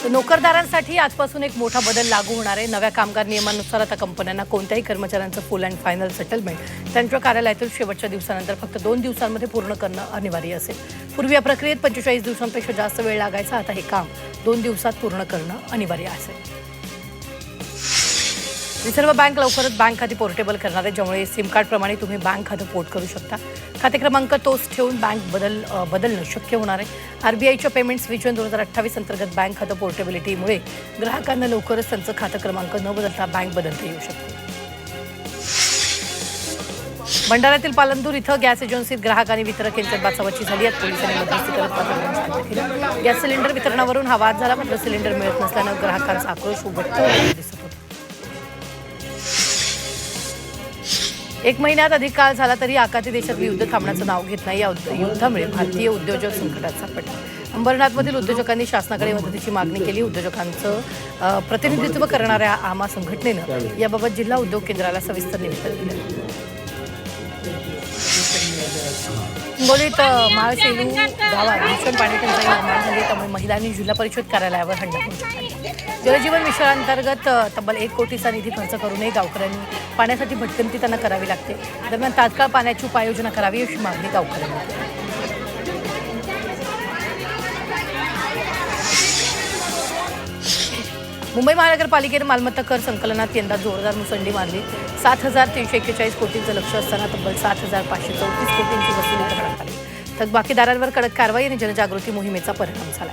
तर नोकरदारांसाठी आजपासून एक मोठा बदल लागू होणार आहे। नव्या कामगार नियमानुसार आता कंपन्यांना कोणत्याही कर्मचाऱ्यांचं फुल अँड फायनल सेटलमेंट त्यांच्या कार्यालयातील शेवटच्या दिवसानंतर फक्त 2 दिवसांमध्ये पूर्ण करणं अनिवार्य असेल। पूर्वी या प्रक्रियेत 45 दिवसांपेक्षा जास्त वेळ लागायचा, आता हे काम 2 दिवसात पूर्ण करणं अनिवार्य असेल। रिझर्व्ह बँक लवकरच बँक खाती पोर्टेबल करणार आहे, ज्यामुळे सिम कार्ड प्रमाणे तुम्ही बँक खातं पोर्ट करू शकता। खाते क्रमांक तोच ठेवून बँक बदलणं शक्य होणार आहे। आरबीआयच्या पेमेंट्स विजन 2028 अंतर्गत बँक खातं पोर्टेबिलिटीमुळे ग्राहकांना लवकरच त्यांचं खातं क्रमांक न बदलता बँक बदलता येऊ शकते। भंडाऱ्यातील पालनदूर इथं गॅस एजन्सीत ग्राहक आणि वितरक यांच्यात बाचाबाची झाली आहे। पोलिसांनी मध्यस्थी करत वातावरण शांत केलं। गॅस सिलेंडर वितरणावरून हा वाद झाला, मात्र सिलेंडर मिळत नसल्यानं ग्राहकांचा आक्रोश उघडत दिसत होता। 1 महिन्यात अधिक काळ झाला तरी आखाती देशात युद्ध थांबण्याचं नाव घेत नाही। या युद्धामुळे भारतीय उद्योजक संकटात सापडले। अंबरनाथमधील उद्योजकांनी शासनाकडे मदतीची मागणी केली। उद्योजकांचं प्रतिनिधित्व करणाऱ्या आमा संघटनेनं याबाबत जिल्हा उद्योग केंद्राला सविस्तर निवेदन दिलं। हिंगोलीत माळशेलू गावात भीषण पाणी टंचाई निर्माण झाली, त्यामुळे महिलांनी जिल्हा परिषद कार्यालयावर हल्ला केला। जलजीवन मिशनाअंतर्गत तब्बल 1 कोटीचा निधी खर्च करूनही गावकऱ्यांनी पाण्यासाठी भटकंती त्यांना करावी लागते। दरम्यान तात्काळ पाण्याची उपाययोजना करावी अशी मागणी गावकऱ्यांनी केली। मुंबई महानगरपालिकेने मालमत्ता कर संकलनात यंदा जोरदार मुसंडी मारली। 7,341 कोटींचं लक्ष असताना तब्बल 7,534 कोटींची वसुली करण्यात आली। थकबाकीदारांवर कडक कारवाई आणि जनजागृती मोहिमेचा परिणाम झाला।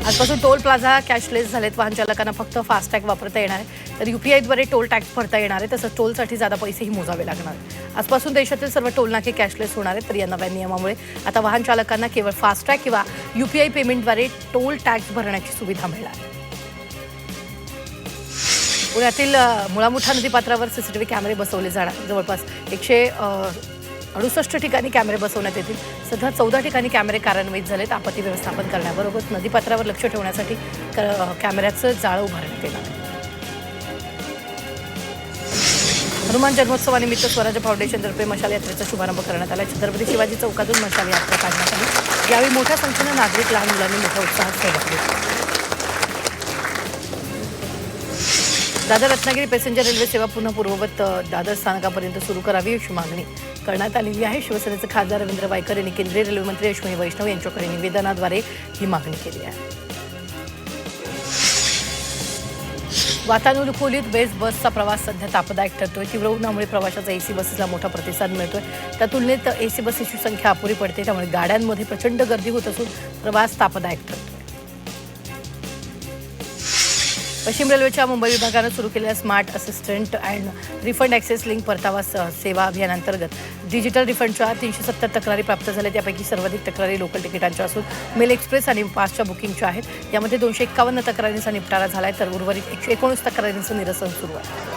आजपासून टोल प्लाझा कॅशलेस झालेत। वाहन चालकांना फक्त फास्टॅग वापरता येणार आहे, तर यूपीआयद्वारे टोल टॅक्स भरता येणार आहे। तसंच टोलसाठी जादा पैसेही मोजावे लागणार। आजपासून देशातील सर्व टोल नाके कॅशलेस होणार आहेत, तर या नव्या नियमामुळे आता वाहन चालकांना केवळ फास्टॅग किंवा यूपीआय पेमेंटद्वारे टोल टॅक्स भरण्याची सुविधा मिळणार आहे। पुण्यातील मुळामुठा नदीपात्रावर सीसीटीव्ही कॅमेरे बसवले जाणार। जवळपास 168 ठिकाणी कॅमेरे बसवण्यात येतील। सध्या 14 ठिकाणी कॅमेरे कार्यान्वित झालेत। आपत्ती व्यवस्थापन करण्याबरोबरच नदीपात्रावर लक्ष ठेवण्यासाठी कॅमेऱ्याचं जाळं उभारण्यात येणार आहे। हनुमान जन्मोत्सवानिमित्त स्वराज्य फाउंडेशनतर्फे मशाल यात्रेचा शुभारंभ करण्यात आला। छत्रपती शिवाजी चौकातून मशाल यात्रा काढण्यात आली। यावेळी मोठ्या संख्येनं नागरिक, लहान मुलांनी मोठ्या उत्साहात सहभाग घेतला। दादर रत्नागिरी पॅसेंजर रेल्वे सेवा पुन्हा पूर्ववत दादर स्थानकापर्यंत सुरू करावी अशी मागणी करण्यात आलेली आहे। शिवसेनेचे खासदार रवींद्र वायकर यांनी केंद्रीय रेल्वे मंत्री अश्विनी वैष्णव यांच्याकडे निवेदनाद्वारे ही मागणी केली आहे। वातानुकूलित बेस्ट बसचा प्रवास सध्या तापदायक ठरतोय। तीव्र उन्हामुळे प्रवाशाचा एसी बसेसला मोठा प्रतिसाद मिळतोय। त्या तुलनेत एसी बसेसची संख्या अपुरी पडते, त्यामुळे गाड्यांमध्ये प्रचंड गर्दी होत असून प्रवास तापदायक ठरतोय। पश्चिम रेल्वेच्या मुंबई विभागानं सुरू केलेल्या smart assistant and refund access link परतावा सेवा अभियानांतर्गत डिजिटल रिफंडच्या 370 तक्रारी प्राप्त झाल्या। त्यापैकी सर्वाधिक तक्रारी लोकल तिकिटांच्या असून मेल एक्सप्रेस आणि पासच्या बुकिंगच्या आहेत। यामध्ये 251 तक्रारींचा निपटारा झाला आहे, तर उर्वरित 119 तक्रारींचं निरसन सुरू आहे।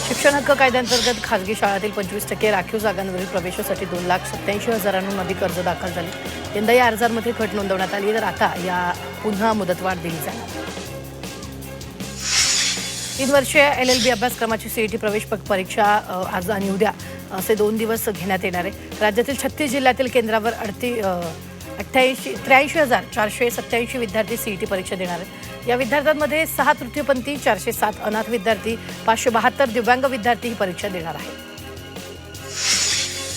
शिक्षण हक्क कायद्याअंतर्गत खासगी शाळांतील 25% राखीव जागांवरील प्रवेशासाठी 2,87,000 अधिक अर्ज दाखल झाले। यंदा या अर्जांमध्ये घट नोंदवण्यात आली, तर आता या पुन्हा मुदतवाढ दिली जाणार। 3 वर्षीय LLB अभ्यासक्रमाची CET प्रवेश परीक्षा आज आणि उद्या असे 2 दिवस घेण्यात येणार आहे। राज्यातील 36 जिल्ह्यातील केंद्रावर 83,487 विद्यार्थी CET परीक्षा देणार आहेत। या विद्यार्थ्यांमध्ये 6 तृतीयपंथी, 407 अनाथ विद्यार्थी, 572 दिव्यांग विद्यार्थी ही परीक्षा देणार आहेत।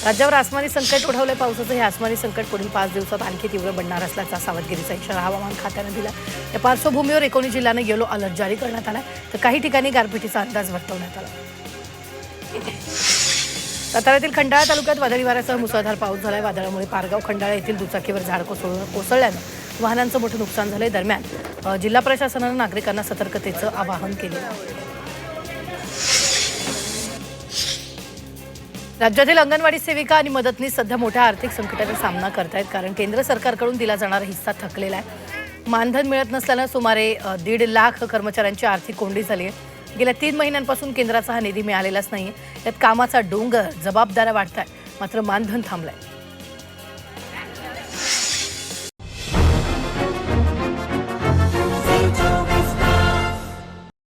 राज्यावर आसमानी संकट ओढवलंय पावसाचं। हे आसमानी संकट पुढील 5 दिवसात आणखी तीव्र बनणार असल्याचा सावधगिरीचा इशारा हवामान खात्यानं दिला। या पार्श्वभूमीवर 19 जिल्ह्यांना येलो अलर्ट जारी करण्यात आला, तर काही ठिकाणी गारपिटीचा अंदाज वर्तवण्यात आला। साताऱ्यातील खंडाळा तालुक्यात वादळी वाऱ्यासह मुसळधार पाऊस झालाय। वादळामुळे पारगाव खंडाळा येथील दुचाकीवर झाड कोसळल्यानं वाहनांचं मोठं नुकसान झालंय। दरम्यान जिल्हा प्रशासनानं नागरिकांना सतर्कतेचं आवाहन केलं आहे। राज्यातील अंगणवाडी सेविका आणि मदतनीस सध्या मोठ्या आर्थिक संकटाचा सामना करतायत, कारण केंद्र सरकारकडून दिला जाणारा हिस्सा थकलेला आहे। मानधन मिळत नसल्यानं सुमारे 1.5 लाख कर्मचाऱ्यांची आर्थिक कोंडी झाली आहे। गेल्या 3 महिन्यांपासून केंद्राचा हा निधी मिळालेलाच नाहीये। यात कामाचा डोंगर, जबाबदाऱ्या वाढतायत, मात्र मानधन थांबलंय।